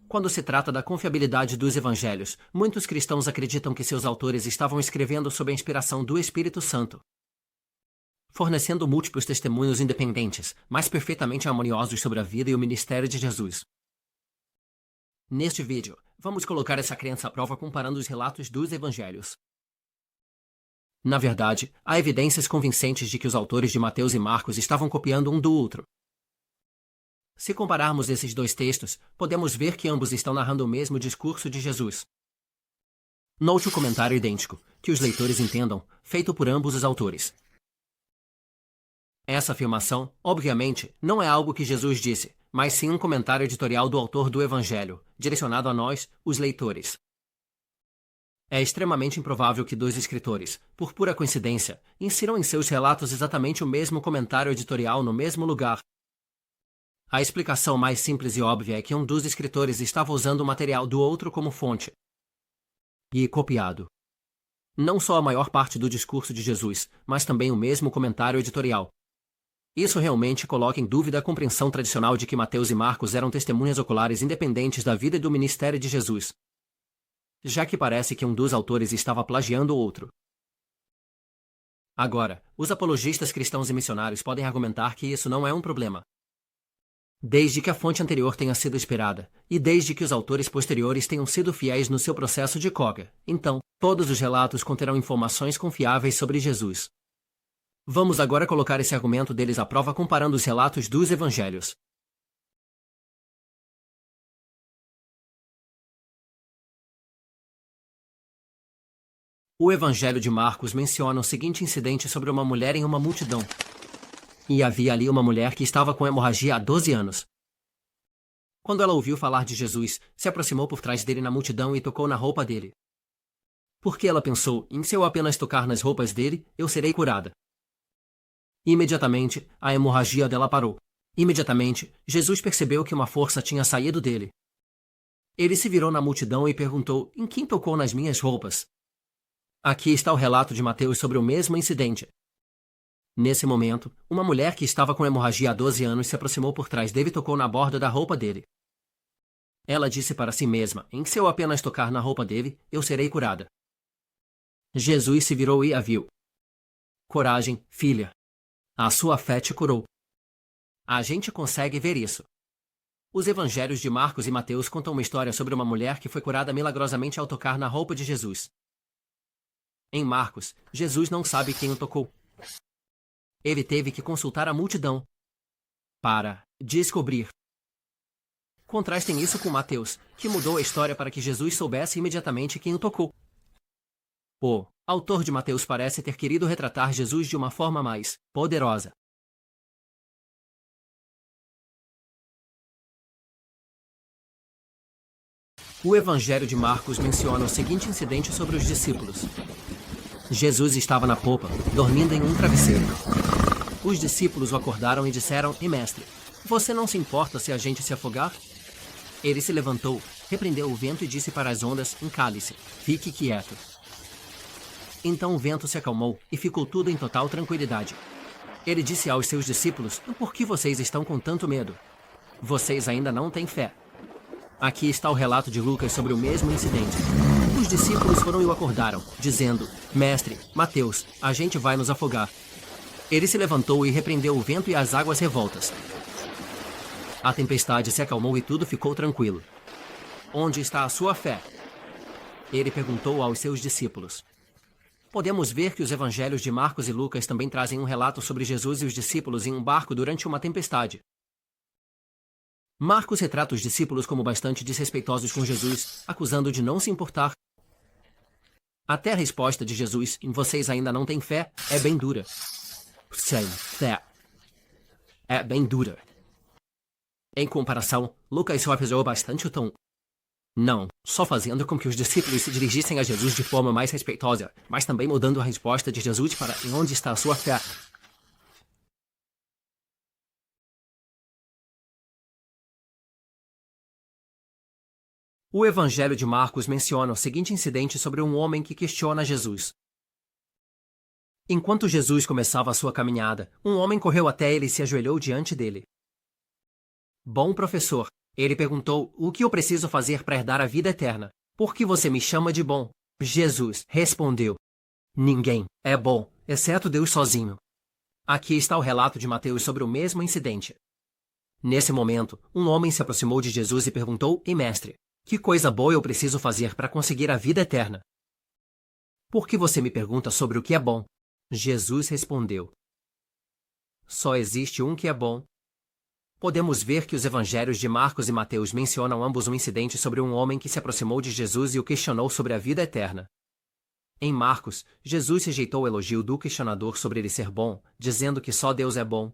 Quando se trata da confiabilidade dos evangelhos, muitos cristãos acreditam que seus autores estavam escrevendo sob a inspiração do Espírito Santo, fornecendo múltiplos testemunhos independentes, mas perfeitamente harmoniosos sobre a vida e o ministério de Jesus. Neste vídeo, vamos colocar essa crença à prova comparando os relatos dos evangelhos. Na verdade, há evidências convincentes de que os autores de Mateus e Marcos estavam copiando um do outro. Se compararmos esses dois textos, podemos ver que ambos estão narrando o mesmo discurso de Jesus. Note o comentário idêntico, que os leitores entendam, feito por ambos os autores. Essa afirmação, obviamente, não é algo que Jesus disse, mas sim um comentário editorial do autor do Evangelho, direcionado a nós, os leitores. É extremamente improvável que dois escritores, por pura coincidência, insiram em seus relatos exatamente o mesmo comentário editorial no mesmo lugar. A explicação mais simples e óbvia é que um dos escritores estava usando o material do outro como fonte e copiado não só a maior parte do discurso de Jesus, mas também o mesmo comentário editorial. Isso realmente coloca em dúvida a compreensão tradicional de que Mateus e Marcos eram testemunhas oculares independentes da vida e do ministério de Jesus, já que parece que um dos autores estava plagiando o outro. Agora, os apologistas cristãos e missionários podem argumentar que isso não é um problema, desde que a fonte anterior tenha sido esperada, e desde que os autores posteriores tenham sido fiéis no seu processo de cópia. Então, todos os relatos conterão informações confiáveis sobre Jesus. Vamos agora colocar esse argumento deles à prova comparando os relatos dos evangelhos. O Evangelho de Marcos menciona o seguinte incidente sobre uma mulher em uma multidão. E havia ali uma mulher que estava com hemorragia há 12 anos. Quando ela ouviu falar de Jesus, se aproximou por trás dele na multidão e tocou na roupa dele. Porque ela pensou, em se eu apenas tocar nas roupas dele, eu serei curada. Imediatamente, a hemorragia dela parou. Imediatamente, Jesus percebeu que uma força tinha saído dele. Ele se virou na multidão e perguntou, em quem tocou nas minhas roupas? Aqui está o relato de Mateus sobre o mesmo incidente. Nesse momento, uma mulher que estava com hemorragia há 12 anos se aproximou por trás dele e tocou na borda da roupa dele. Ela disse para si mesma, em se eu apenas tocar na roupa dele, eu serei curada. Jesus se virou e a viu. Coragem, filha. A sua fé te curou. A gente consegue ver isso. Os evangelhos de Marcos e Mateus contam uma história sobre uma mulher que foi curada milagrosamente ao tocar na roupa de Jesus. Em Marcos, Jesus não sabe quem o tocou. Ele teve que consultar a multidão para descobrir. Contrastem isso com Mateus, que mudou a história para que Jesus soubesse imediatamente quem o tocou. O autor de Mateus parece ter querido retratar Jesus de uma forma mais poderosa. O Evangelho de Marcos menciona o seguinte incidente sobre os discípulos. Jesus estava na popa, dormindo em um travesseiro. Os discípulos o acordaram e disseram, mestre, você não se importa se a gente se afogar? Ele se levantou, repreendeu o vento e disse para as ondas, cale-se, fique quieto. Então o vento se acalmou e ficou tudo em total tranquilidade. Ele disse aos seus discípulos, por que vocês estão com tanto medo? Vocês ainda não têm fé. Aqui está o relato de Lucas sobre o mesmo incidente. Os discípulos foram e o acordaram, dizendo, mestre, Mateus, a gente vai nos afogar. Ele se levantou e repreendeu o vento e as águas revoltas. A tempestade se acalmou e tudo ficou tranquilo. Onde está a sua fé? Ele perguntou aos seus discípulos. Podemos ver que os evangelhos de Marcos e Lucas também trazem um relato sobre Jesus e os discípulos em um barco durante uma tempestade. Marcos retrata os discípulos como bastante desrespeitosos com Jesus, acusando-o de não se importar. Até a resposta de Jesus, em vocês ainda não têm fé, é bem dura. Sem fé. É bem dura. Em comparação, Lucas só avisou bastante o tom. Não, só fazendo com que os discípulos se dirigissem a Jesus de forma mais respeitosa, mas também mudando a resposta de Jesus para em onde está a sua fé. O Evangelho de Marcos menciona o seguinte incidente sobre um homem que questiona Jesus. Enquanto Jesus começava a sua caminhada, um homem correu até ele e se ajoelhou diante dele. Bom professor, Ele perguntou: o que eu preciso fazer para herdar a vida eterna? Por que você me chama de bom? Jesus respondeu: ninguém é bom, exceto Deus sozinho. Aqui está o relato de Mateus sobre o mesmo incidente. Nesse momento, um homem se aproximou de Jesus e perguntou: Ei, mestre, que coisa boa eu preciso fazer para conseguir a vida eterna? Por que você me pergunta sobre o que é bom? Jesus respondeu: só existe um que é bom. Podemos ver que os evangelhos de Marcos e Mateus mencionam ambos um incidente sobre um homem que se aproximou de Jesus e o questionou sobre a vida eterna. Em Marcos, Jesus rejeitou o elogio do questionador sobre ele ser bom, dizendo que só Deus é bom.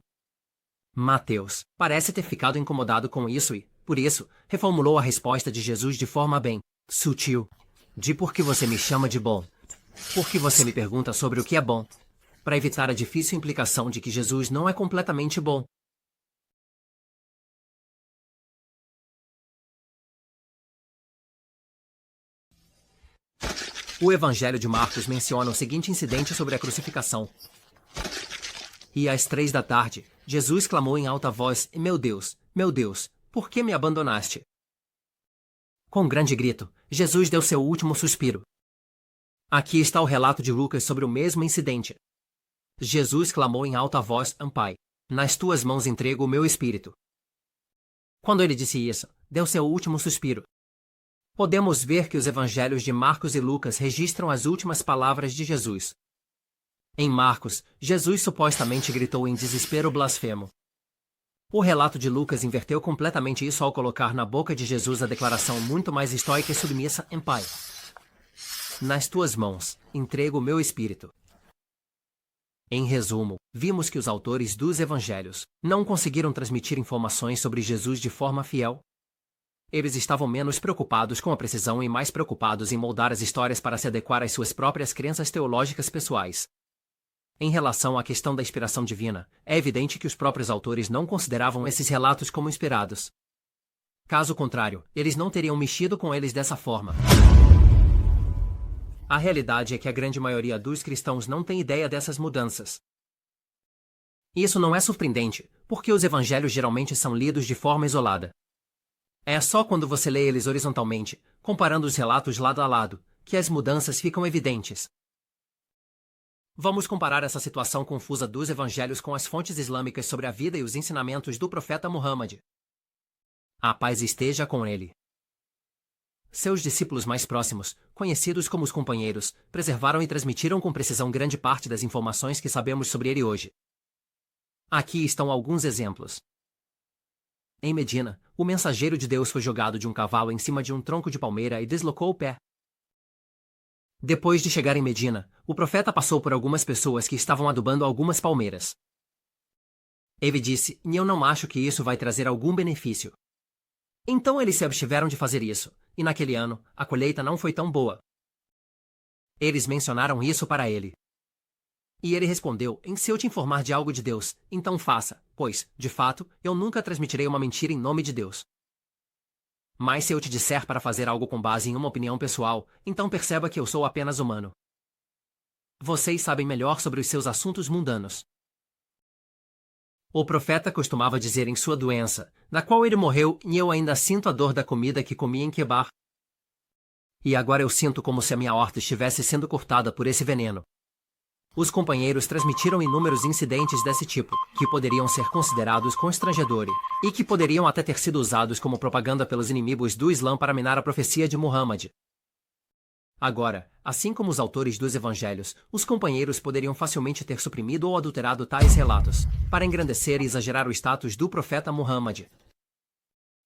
Mateus parece ter ficado incomodado com isso e, por isso, reformulou a resposta de Jesus de forma bem sutil. De por que você me chama de bom? Por que você me pergunta sobre o que é bom? Para evitar a difícil implicação de que Jesus não é completamente bom. O Evangelho de Marcos menciona o seguinte incidente sobre a crucificação. E às 3 da tarde, Jesus clamou em alta voz: meu Deus, por que me abandonaste? Com um grande grito, Jesus deu seu último suspiro. Aqui está o relato de Lucas sobre o mesmo incidente. Jesus clamou em alta voz: Pai, nas tuas mãos entrego o meu espírito. Quando ele disse isso, deu seu último suspiro. Podemos ver que os evangelhos de Marcos e Lucas registram as últimas palavras de Jesus. Em Marcos, Jesus supostamente gritou em desespero blasfemo. O relato de Lucas inverteu completamente isso ao colocar na boca de Jesus a declaração muito mais estoica e submissa: Pai, nas tuas mãos entrego o meu espírito. Em resumo, vimos que os autores dos evangelhos não conseguiram transmitir informações sobre Jesus de forma fiel. Eles estavam menos preocupados com a precisão e mais preocupados em moldar as histórias para se adequar às suas próprias crenças teológicas pessoais. Em relação à questão da inspiração divina, é evidente que os próprios autores não consideravam esses relatos como inspirados. Caso contrário, eles não teriam mexido com eles dessa forma. A realidade é que a grande maioria dos cristãos não tem ideia dessas mudanças. Isso não é surpreendente, porque os evangelhos geralmente são lidos de forma isolada. É só quando você lê eles horizontalmente, comparando os relatos lado a lado, que as mudanças ficam evidentes. Vamos comparar essa situação confusa dos evangelhos com as fontes islâmicas sobre a vida e os ensinamentos do profeta Muhammad. A paz esteja com ele. Seus discípulos mais próximos, conhecidos como os companheiros, preservaram e transmitiram com precisão grande parte das informações que sabemos sobre ele hoje. Aqui estão alguns exemplos. Em Medina, o mensageiro de Deus foi jogado de um cavalo em cima de um tronco de palmeira e deslocou o pé. Depois de chegar em Medina, o profeta passou por algumas pessoas que estavam adubando algumas palmeiras. Ele disse: eu não acho que isso vai trazer algum benefício. Então eles se abstiveram de fazer isso, e naquele ano, a colheita não foi tão boa. Eles mencionaram isso para ele. E ele respondeu: se eu te informar de algo de Deus, então faça, pois, de fato, eu nunca transmitirei uma mentira em nome de Deus. Mas se eu te disser para fazer algo com base em uma opinião pessoal, então perceba que eu sou apenas humano. Vocês sabem melhor sobre os seus assuntos mundanos. O profeta costumava dizer em sua doença, na qual ele morreu, e eu ainda sinto a dor da comida que comi em Quebar. E agora eu sinto como se a minha horta estivesse sendo cortada por esse veneno. Os companheiros transmitiram inúmeros incidentes desse tipo, que poderiam ser considerados constrangedores, e que poderiam até ter sido usados como propaganda pelos inimigos do Islã para minar a profecia de Muhammad. Agora, assim como os autores dos evangelhos, os companheiros poderiam facilmente ter suprimido ou adulterado tais relatos, para engrandecer e exagerar o status do profeta Muhammad.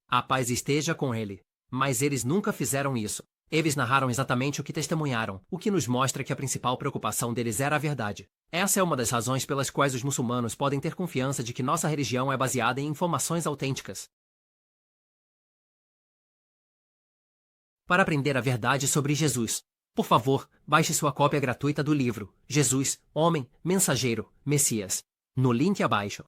A paz esteja com ele. Mas eles nunca fizeram isso. Eles narraram exatamente o que testemunharam, o que nos mostra que a principal preocupação deles era a verdade. Essa é uma das razões pelas quais os muçulmanos podem ter confiança de que nossa religião é baseada em informações autênticas. Para aprender a verdade sobre Jesus, por favor, baixe sua cópia gratuita do livro Jesus, Homem, Mensageiro, Messias, no link abaixo.